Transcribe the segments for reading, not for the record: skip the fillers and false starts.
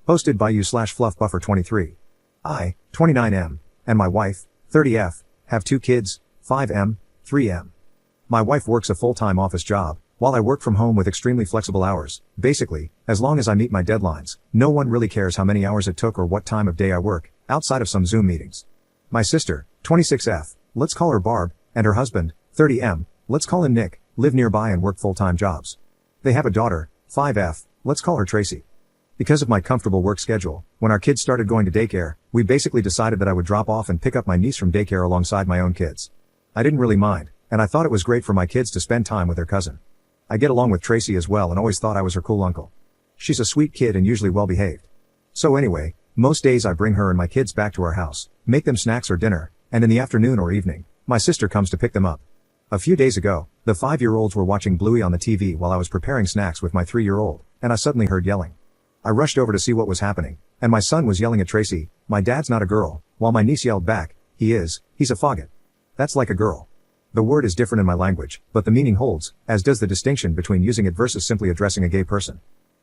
Hosted by you/fluffbuffer23. I, 29M, and my wife, 30F, have 2 kids, 5M, 3M. My wife works a full-time office job, while I work from home with extremely flexible hours. Basically, as long as I meet my deadlines, no one really cares how many hours it took or what time of day I work, outside of some Zoom meetings. My sister, 26F, let's call her Barb, and her husband, 30M, let's call him Nick, live nearby and work full-time jobs. They have a daughter, 5F, let's call her Tracy. Because of my comfortable work schedule, when our kids started going to daycare, we basically decided that I would drop off and pick up my niece from daycare alongside my own kids. I didn't really mind, and I thought it was great for my kids to spend time with their cousin. I get along with Tracy as well and always thought I was her cool uncle. She's a sweet kid and usually well behaved. So anyway, most days I bring her and my kids back to our house, make them snacks or dinner, and in the afternoon or evening, my sister comes to pick them up. A few days ago, the 5-year-olds were watching Bluey on the TV while I was preparing snacks with my 3-year-old, and I suddenly heard yelling. I rushed over to see what was happening, and my son was yelling at Tracy, "My dad's not a girl," while my niece yelled back, he's a faggot. That's like a girl. The word is different in my language, but the meaning holds, as does the distinction between using it versus simply addressing a gay person.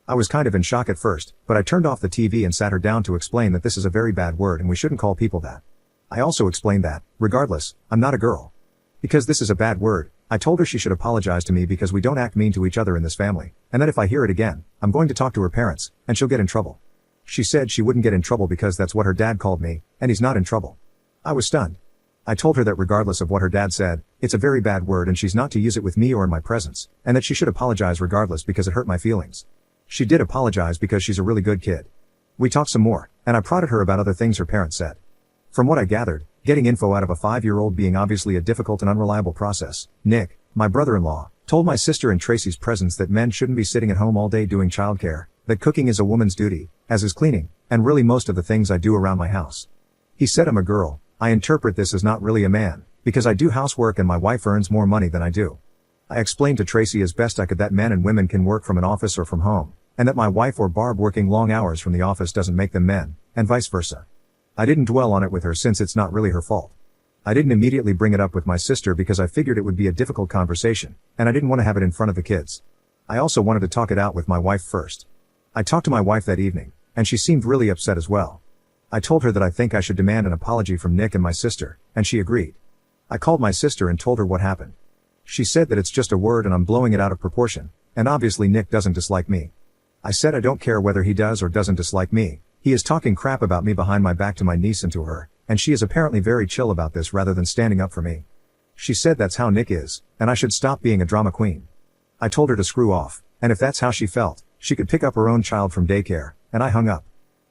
I was kind of in shock at first, but I turned off the TV and sat her down to explain that this is a very bad word and we shouldn't call people that. I also explained that, regardless, I'm not a girl. Because this is a bad word, I told her she should apologize to me because we don't act mean to each other in this family, and that if I hear it again, I'm going to talk to her parents, and she'll get in trouble. She said she wouldn't get in trouble because that's what her dad called me, and he's not in trouble. I was stunned. I told her that regardless of what her dad said, it's a very bad word and she's not to use it with me or in my presence, and that she should apologize regardless because it hurt my feelings. She did apologize because she's a really good kid. We talked some more, and I prodded her about other things her parents said. From what I gathered, getting info out of a 5-year-old being obviously a difficult and unreliable process, Nick, my brother-in-law, told my sister in Tracy's presence that men shouldn't be sitting at home all day doing childcare, that cooking is a woman's duty, as is cleaning, and really most of the things I do around my house. He said I'm a girl. I interpret this as not really a man, because I do housework and my wife earns more money than I do. I explained to Tracy as best I could that men and women can work from an office or from home, and that my wife or Barb working long hours from the office doesn't make them men, and vice versa. I didn't dwell on it with her since it's not really her fault. I didn't immediately bring it up with my sister because I figured it would be a difficult conversation, and I didn't want to have it in front of the kids. I also wanted to talk it out with my wife first. I talked to my wife that evening, and she seemed really upset as well. I told her that I think I should demand an apology from Nick and my sister, and she agreed. I called my sister and told her what happened. She said that it's just a word and I'm blowing it out of proportion, and obviously Nick doesn't dislike me. I said I don't care whether he does or doesn't dislike me, he is talking crap about me behind my back to my niece and to her, and she is apparently very chill about this rather than standing up for me. She said that's how Nick is, and I should stop being a drama queen. I told her to screw off, and if that's how she felt, she could pick up her own child from daycare, and I hung up.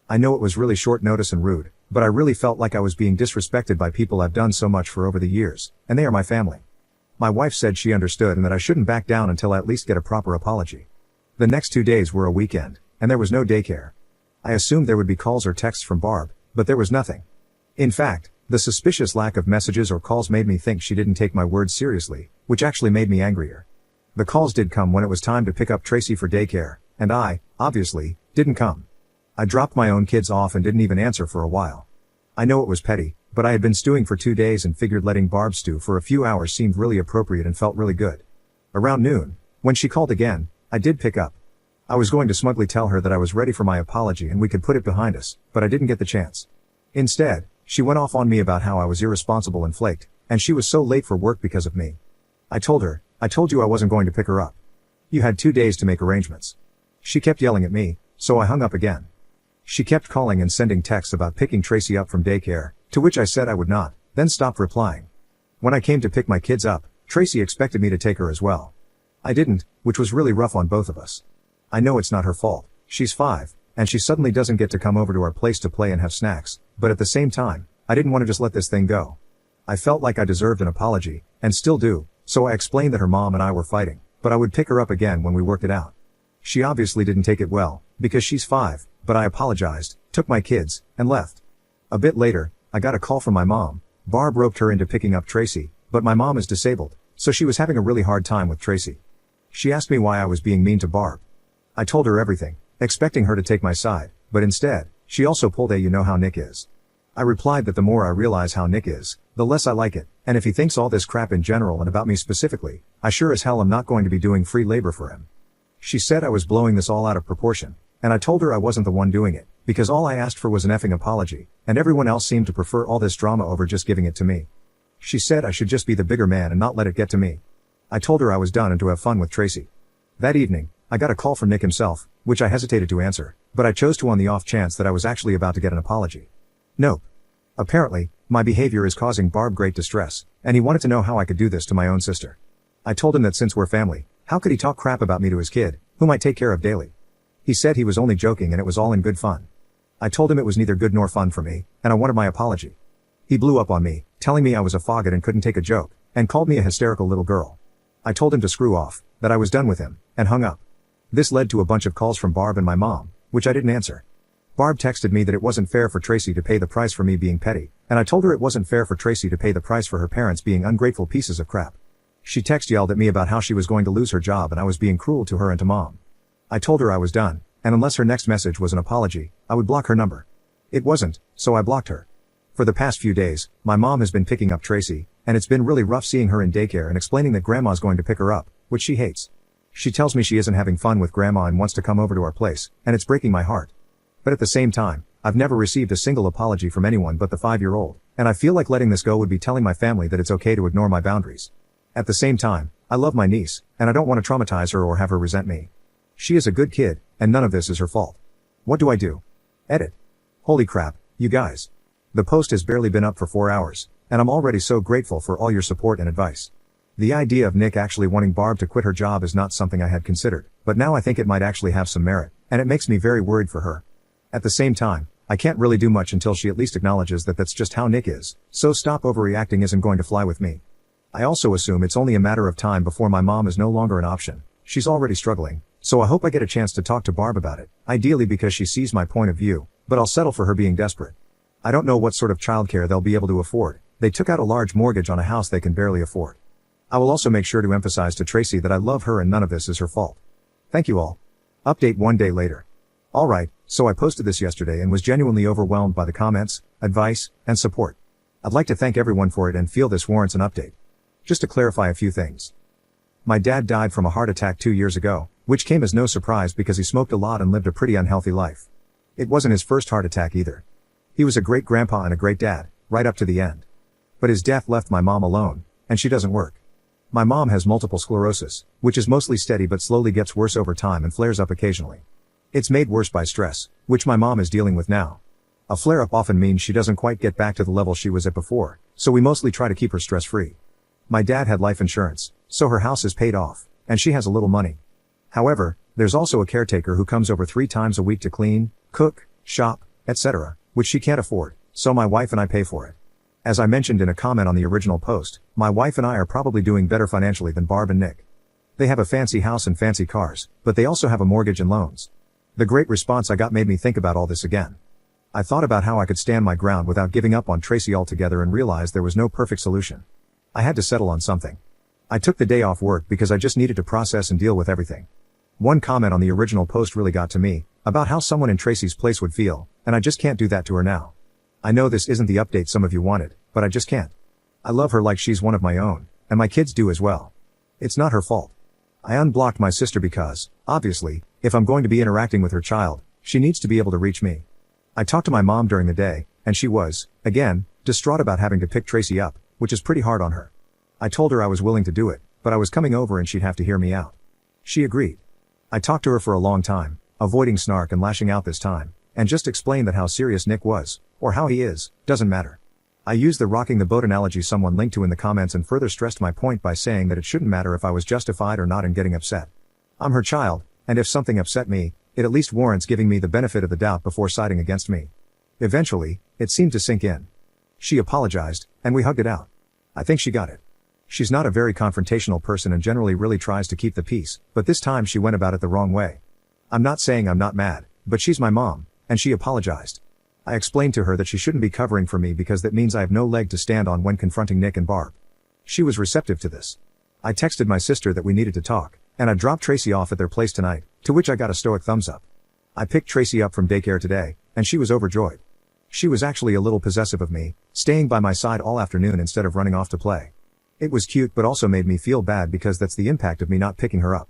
I know it was really short notice and rude, but I really felt like I was being disrespected by people I've done so much for over the years, and they are my family. My wife said she understood and that I shouldn't back down until I at least get a proper apology. The next 2 days were a weekend, and there was no daycare. I assumed there would be calls or texts from Barb, but there was nothing. In fact, the suspicious lack of messages or calls made me think she didn't take my words seriously, which actually made me angrier. The calls did come when it was time to pick up Tracy for daycare, and I, obviously, didn't come. I dropped my own kids off and didn't even answer for a while. I know it was petty, but I had been stewing for 2 days and figured letting Barb stew for a few hours seemed really appropriate and felt really good. Around noon, when she called again, I did pick up. I was going to smugly tell her that I was ready for my apology and we could put it behind us, but I didn't get the chance. Instead, she went off on me about how I was irresponsible and flaked, and she was so late for work because of me. I told her, I told you I wasn't going to pick her up. You had 2 days to make arrangements. She kept yelling at me, so I hung up again. She kept calling and sending texts about picking Tracy up from daycare, to which I said I would not, then stopped replying. When I came to pick my kids up, Tracy expected me to take her as well. I didn't, which was really rough on both of us. I know it's not her fault, she's 5, and she suddenly doesn't get to come over to our place to play and have snacks, but at the same time, I didn't want to just let this thing go. I felt like I deserved an apology, and still do, so I explained that her mom and I were fighting, but I would pick her up again when we worked it out. She obviously didn't take it well, because she's 5, but I apologized, took my kids, and left. A bit later, I got a call from my mom. Barb roped her into picking up Tracy, but my mom is disabled, so she was having a really hard time with Tracy. She asked me why I was being mean to Barb. I told her everything, expecting her to take my side, but instead, she also pulled a "you know how Nick is." I replied that the more I realize how Nick is, the less I like it, and if he thinks all this crap in general and about me specifically, I sure as hell am not going to be doing free labor for him. She said I was blowing this all out of proportion, and I told her I wasn't the one doing it, because all I asked for was an effing apology, and everyone else seemed to prefer all this drama over just giving it to me. She said I should just be the bigger man and not let it get to me. I told her I was done and to have fun with Tracy. That evening, I got a call from Nick himself, which I hesitated to answer, but I chose to on the off chance that I was actually about to get an apology. Nope. Apparently, my behavior is causing Barb great distress, and he wanted to know how I could do this to my own sister. I told him that since we're family, how could he talk crap about me to his kid, whom I take care of daily? He said he was only joking and it was all in good fun. I told him it was neither good nor fun for me, and I wanted my apology. He blew up on me, telling me I was a faggot and couldn't take a joke, and called me a hysterical little girl. I told him to screw off, that I was done with him, and hung up. This led to a bunch of calls from Barb and my mom, which I didn't answer. Barb texted me that it wasn't fair for Tracy to pay the price for me being petty, and I told her it wasn't fair for Tracy to pay the price for her parents being ungrateful pieces of crap. She yelled at me about how she was going to lose her job and I was being cruel to her and to mom. I told her I was done, and unless her next message was an apology, I would block her number. It wasn't, so I blocked her. For the past few days, my mom has been picking up Tracy, and it's been really rough seeing her in daycare and explaining that grandma's going to pick her up, which she hates. She tells me she isn't having fun with grandma and wants to come over to our place, and it's breaking my heart. But at the same time, I've never received a single apology from anyone but the 5-year-old, and I feel like letting this go would be telling my family that it's okay to ignore my boundaries. At the same time, I love my niece, and I don't want to traumatize her or have her resent me. She is a good kid, and none of this is her fault. What do I do? Edit. Holy crap, you guys. The post has barely been up for 4 hours, and I'm already so grateful for all your support and advice. The idea of Nick actually wanting Barb to quit her job is not something I had considered, but now I think it might actually have some merit, and it makes me very worried for her. At the same time, I can't really do much until she at least acknowledges that that's just how Nick is, so stop overreacting isn't going to fly with me. I also assume it's only a matter of time before my mom is no longer an option. She's already struggling, so I hope I get a chance to talk to Barb about it, ideally because she sees my point of view, but I'll settle for her being desperate. I don't know what sort of childcare they'll be able to afford. They took out a large mortgage on a house they can barely afford. I will also make sure to emphasize to Tracy that I love her and none of this is her fault. Thank you all. Update 1 day later. Alright, so I posted this yesterday and was genuinely overwhelmed by the comments, advice, and support. I'd like to thank everyone for it and feel this warrants an update. Just to clarify a few things. My dad died from a heart attack 2 years ago, which came as no surprise because he smoked a lot and lived a pretty unhealthy life. It wasn't his first heart attack either. He was a great grandpa and a great dad, right up to the end. But his death left my mom alone, and she doesn't work. My mom has multiple sclerosis, which is mostly steady but slowly gets worse over time and flares up occasionally. It's made worse by stress, which my mom is dealing with now. A flare-up often means she doesn't quite get back to the level she was at before, so we mostly try to keep her stress-free. My dad had life insurance, so her house is paid off, and she has a little money. However, there's also a caretaker who comes over 3 times a week to clean, cook, shop, etc., which she can't afford, so my wife and I pay for it. As I mentioned in a comment on the original post, my wife and I are probably doing better financially than Barb and Nick. They have a fancy house and fancy cars, but they also have a mortgage and loans. The great response I got made me think about all this again. I thought about how I could stand my ground without giving up on Tracy altogether and realized there was no perfect solution. I had to settle on something. I took the day off work because I just needed to process and deal with everything. One comment on the original post really got to me, about how someone in Tracy's place would feel, and I just can't do that to her now. I know this isn't the update some of you wanted, but I just can't. I love her like she's one of my own, and my kids do as well. It's not her fault. I unblocked my sister because, obviously, if I'm going to be interacting with her child, she needs to be able to reach me. I talked to my mom during the day, and she was, again, distraught about having to pick Tracy up, which is pretty hard on her. I told her I was willing to do it, but I was coming over and she'd have to hear me out. She agreed. I talked to her for a long time, avoiding snark and lashing out this time, and just explained that how serious Nick was, or how he is, doesn't matter. I used the rocking the boat analogy someone linked to in the comments and further stressed my point by saying that it shouldn't matter if I was justified or not in getting upset. I'm her child, and if something upset me, it at least warrants giving me the benefit of the doubt before siding against me. Eventually, it seemed to sink in. She apologized, and we hugged it out. I think she got it. She's not a very confrontational person and generally really tries to keep the peace, but this time she went about it the wrong way. I'm not saying I'm not mad, but she's my mom, and she apologized. I explained to her that she shouldn't be covering for me because that means I have no leg to stand on when confronting Nick and Barb. She was receptive to this. I texted my sister that we needed to talk, and I dropped Tracy off at their place tonight, to which I got a stoic thumbs up. I picked Tracy up from daycare today, and she was overjoyed. She was actually a little possessive of me, staying by my side all afternoon instead of running off to play. It was cute but also made me feel bad because that's the impact of me not picking her up.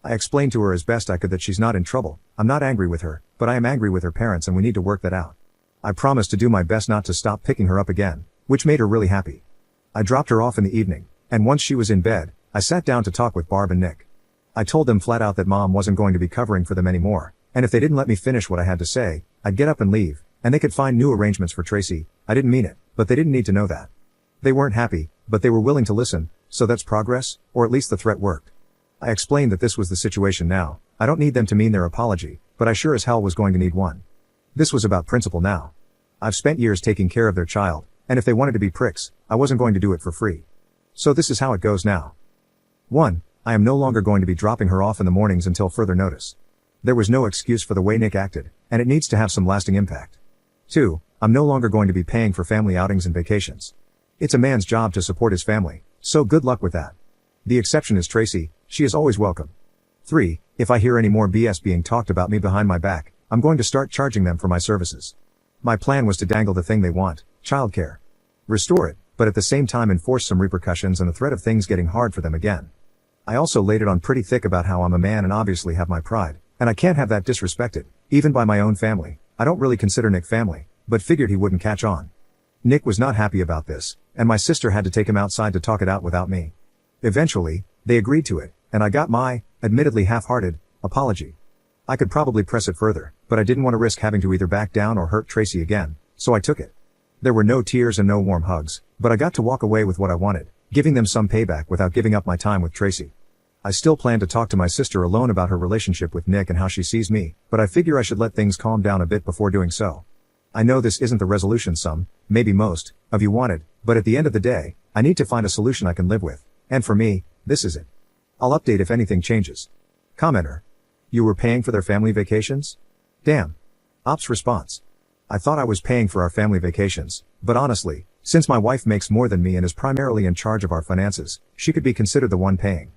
I explained to her as best I could that she's not in trouble. I'm not angry with her, but I am angry with her parents and we need to work that out. I promised to do my best not to stop picking her up again, which made her really happy. I dropped her off in the evening, and once she was in bed, I sat down to talk with Barb and Nick. I told them flat out that Mom wasn't going to be covering for them anymore, and if they didn't let me finish what I had to say, I'd get up and leave, and they could find new arrangements for Tracy. I didn't mean it, but they didn't need to know that. They weren't happy, but they were willing to listen, so that's progress, or at least the threat worked. I explained that this was the situation now. I don't need them to mean their apology, but I sure as hell was going to need one. This was about principle now. I've spent years taking care of their child, and if they wanted to be pricks, I wasn't going to do it for free. So this is how it goes now. 1. I am no longer going to be dropping her off in the mornings until further notice. There was no excuse for the way Nick acted, and it needs to have some lasting impact. 2. I'm no longer going to be paying for family outings and vacations. It's a man's job to support his family, so good luck with that. The exception is Tracy, she is always welcome. 3. If I hear any more BS being talked about me behind my back, I'm going to start charging them for my services. My plan was to dangle the thing they want, childcare. Restore it, but at the same time enforce some repercussions and the threat of things getting hard for them again. I also laid it on pretty thick about how I'm a man and obviously have my pride, and I can't have that disrespected, even by my own family. I don't really consider Nick family, but figured he wouldn't catch on. Nick was not happy about this, and my sister had to take him outside to talk it out without me. Eventually, they agreed to it, and I got my, admittedly half-hearted, apology. I could probably press it further, but I didn't want to risk having to either back down or hurt Tracy again, so I took it. There were no tears and no warm hugs, but I got to walk away with what I wanted, giving them some payback without giving up my time with Tracy. I still plan to talk to my sister alone about her relationship with Nick and how she sees me, but I figure I should let things calm down a bit before doing so. I know this isn't the resolution some, maybe most, of you wanted, but at the end of the day, I need to find a solution I can live with, and for me, this is it. I'll update if anything changes. Commenter. You were paying for their family vacations? Damn. Ops response. I thought I was paying for our family vacations, but honestly, since my wife makes more than me and is primarily in charge of our finances, she could be considered the one paying.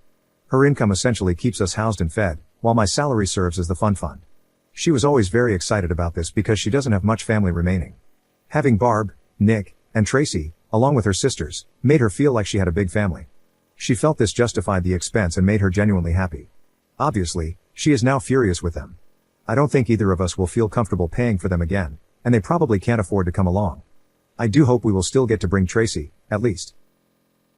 Her income essentially keeps us housed and fed, while my salary serves as the fun fund. She was always very excited about this because she doesn't have much family remaining. Having Barb, Nick, and Tracy, along with her sisters, made her feel like she had a big family. She felt this justified the expense and made her genuinely happy. Obviously, she is now furious with them. I don't think either of us will feel comfortable paying for them again, and they probably can't afford to come along. I do hope we will still get to bring Tracy, at least.